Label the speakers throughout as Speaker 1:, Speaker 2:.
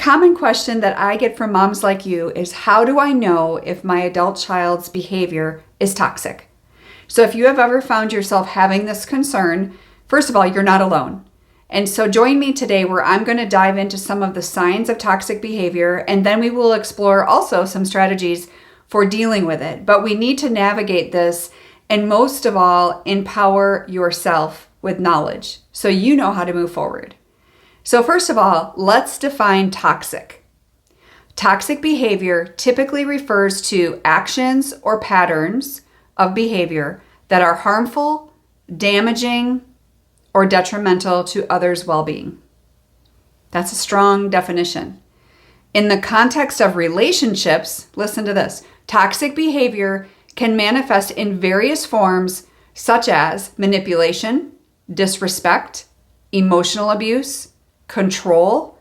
Speaker 1: common question that I get from moms like you is, how do I know if my adult child's behavior is toxic? So if you have ever found yourself having this concern, first of all, you're not alone. And so join me today where I'm going to dive into some of the signs of toxic behavior, and then we will explore also some strategies for dealing with it. But we need to navigate this, and most of all, empower yourself with knowledge so you know how to move forward. So first of all, let's define toxic. Toxic behavior typically refers to actions or patterns of behavior that are harmful, damaging, or detrimental to others' well-being. That's a strong definition. In the context of relationships, listen to this, toxic behavior can manifest in various forms such as manipulation, disrespect, emotional abuse, control,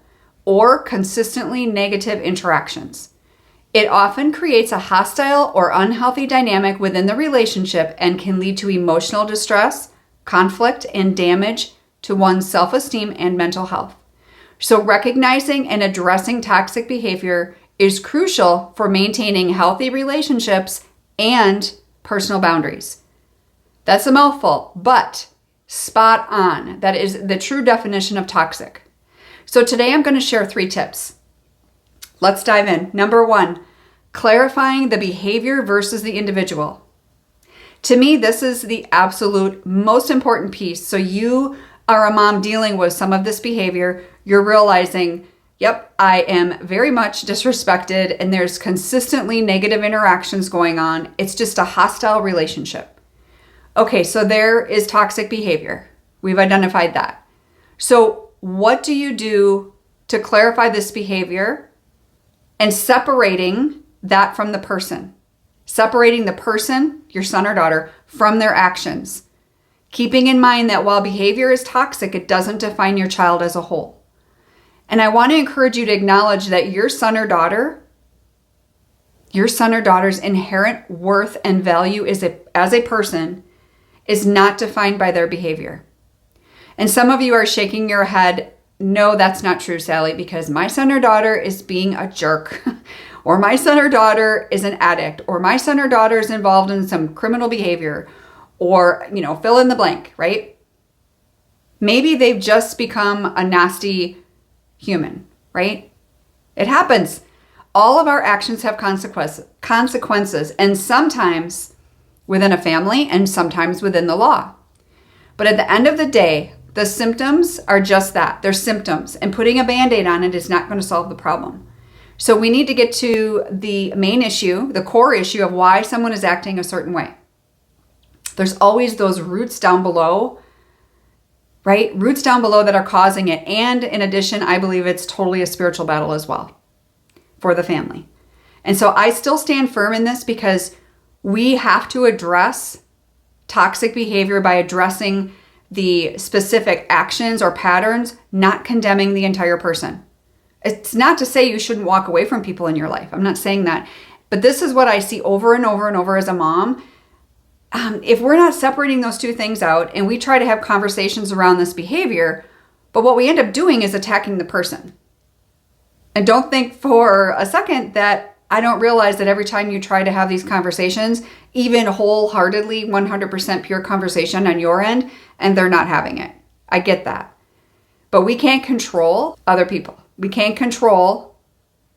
Speaker 1: or consistently negative interactions. It often creates a hostile or unhealthy dynamic within the relationship and can lead to emotional distress, conflict, and damage to one's self-esteem and mental health. So recognizing and addressing toxic behavior is crucial for maintaining healthy relationships and personal boundaries. That's a mouthful, but spot on. That is the true definition of toxic. So today I'm going to share 3 tips. Let's dive in. Number 1, clarifying the behavior versus the individual. To me, this is the absolute most important piece. So you are a mom dealing with some of this behavior. You're realizing, yep, I am very much disrespected and there's consistently negative interactions going on. It's just a hostile relationship. Okay, so there is toxic behavior. We've identified that. So what do you do to clarify this behavior and separating that from the person? Separating the person, your son or daughter, from their actions. Keeping in mind that while behavior is toxic, it doesn't define your child as a whole. And I want to encourage you to acknowledge that your son or daughter's inherent worth and value as a person is not defined by their behavior. And some of you are shaking your head, no, that's not true, Sally, because my son or daughter is being a jerk, or my son or daughter is an addict, or my son or daughter is involved in some criminal behavior, or, fill in the blank, right? Maybe they've just become a nasty human, right? It happens. All of our actions have consequences, and sometimes within a family and sometimes within the law. But at the end of the day, the symptoms are just that. They're symptoms, and putting a Band-Aid on it is not going to solve the problem. So we need to get to the main issue, the core issue of why someone is acting a certain way. There's always those roots down below, right? Roots down below that are causing it. And in addition, I believe it's totally a spiritual battle as well for the family. And so I still stand firm in this because we have to address toxic behavior by addressing the specific actions or patterns, not condemning the entire person. It's not to say you shouldn't walk away from people in your life. I'm not saying that. But this is what I see over and over and over as a mom. If we're not separating those two things out and we try to have conversations around this behavior, but what we end up doing is attacking the person. And don't think for a second that I don't realize that every time you try to have these conversations, even wholeheartedly, 100% pure conversation on your end, and they're not having it. I get that. But we can't control other people. We can't control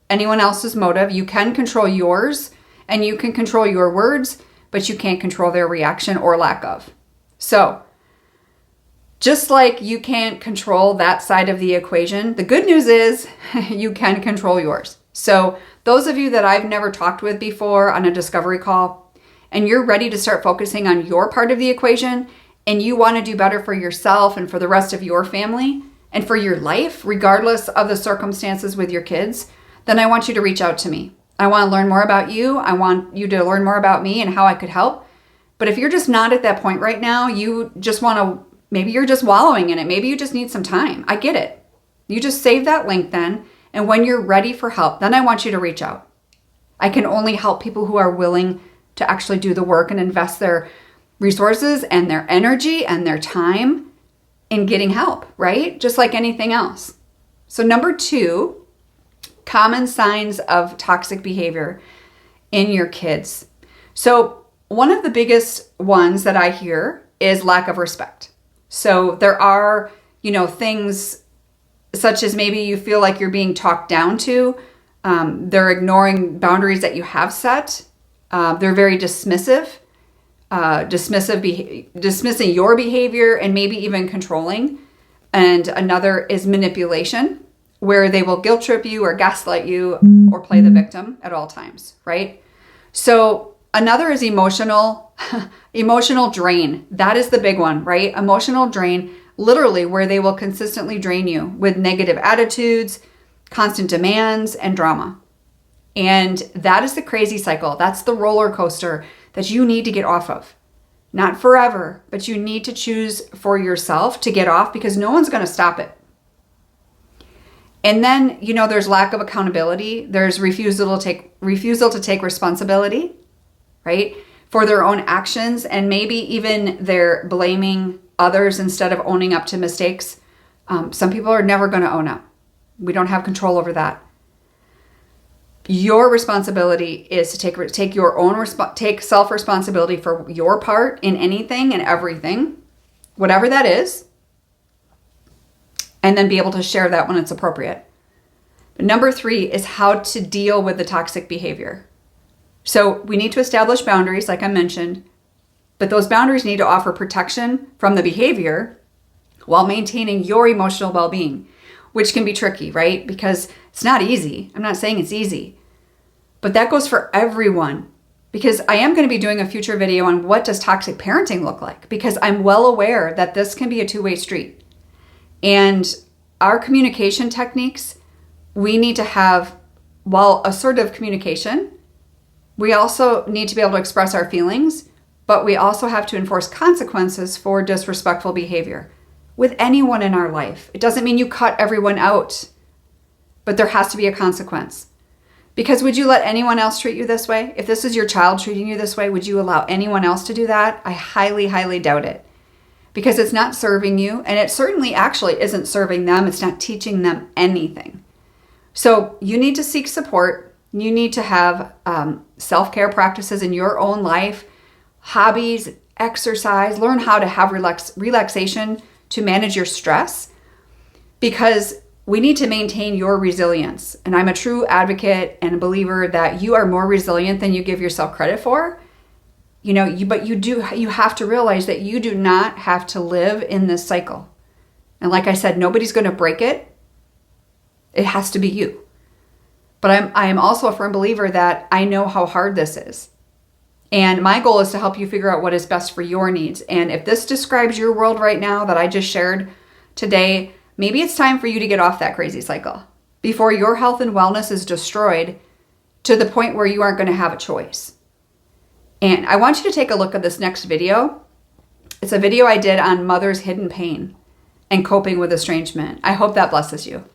Speaker 1: anyone else's motive. You can control yours, and you can control your words, but you can't control their reaction or lack of. So, just like you can't control that side of the equation, the good news is you can control yours. So those of you that I've never talked with before on a discovery call, and you're ready to start focusing on your part of the equation, and you want to do better for yourself and for the rest of your family and for your life, regardless of the circumstances with your kids, then I want you to reach out to me. I want to learn more about you. I want you to learn more about me and how I could help. But if you're just not at that point right now, you just want to, maybe you're just wallowing in it. Maybe you just need some time. I get it. You just save that link then. And when you're ready for help, then I want you to reach out. I can only help people who are willing to actually do the work and invest their resources and their energy and their time in getting help, right? Just like anything else. So number 2, Common signs of toxic behavior in your kids. So one of the biggest ones that I hear is lack of respect. So there are, things such as maybe you feel like you're being talked down to. They're ignoring boundaries that you have set. They're very dismissive, dismissing your behavior and maybe even controlling. And another is manipulation, where they will guilt trip you or gaslight you or play the victim at all times, right? So another is emotional drain. That is the big one, right? Emotional drain, literally where they will consistently drain you with negative attitudes, constant demands, and drama. And that is the crazy cycle. That's the roller coaster that you need to get off of. Not forever, but you need to choose for yourself to get off because no one's going to stop it. And then, there's lack of accountability. There's refusal to take responsibility, right, for their own actions. And maybe even they're blaming others instead of owning up to mistakes. Some people are never going to own up. We don't have control over that. Your responsibility is to take self-responsibility for your part in anything and everything, whatever that is, and then be able to share that when it's appropriate. But number 3 is how to deal with the toxic behavior. So we need to establish boundaries, like I mentioned, but those boundaries need to offer protection from the behavior while maintaining your emotional well-being, which can be tricky, right? Because it's not easy. I'm not saying it's easy, but that goes for everyone, because I am going to be doing a future video on what does toxic parenting look like, because I'm well aware that this can be a two-way street. And our communication techniques, we need to have, while assertive communication, we also need to be able to express our feelings, but we also have to enforce consequences for disrespectful behavior with anyone in our life. It doesn't mean you cut everyone out, but there has to be a consequence. Because would you let anyone else treat you this way? If this is your child treating you this way, would you allow anyone else to do that? I highly, highly doubt it. Because it's not serving you, and it certainly actually isn't serving them. It's not teaching them anything. So you need to seek support. You need to have self-care practices in your own life, hobbies, exercise, learn how to have relaxation to manage your stress, because we need to maintain your resilience. And I'm a true advocate and a believer that you are more resilient than you give yourself credit for. But you have to realize that you do not have to live in this cycle. And like I said, nobody's going to break it. It has to be you. But I am also a firm believer that I know how hard this is. And my goal is to help you figure out what is best for your needs. And if this describes your world right now that I just shared today, maybe it's time for you to get off that crazy cycle before your health and wellness is destroyed to the point where you aren't going to have a choice. And I want you to take a look at this next video. It's a video I did on mother's hidden pain and coping with estrangement. I hope that blesses you.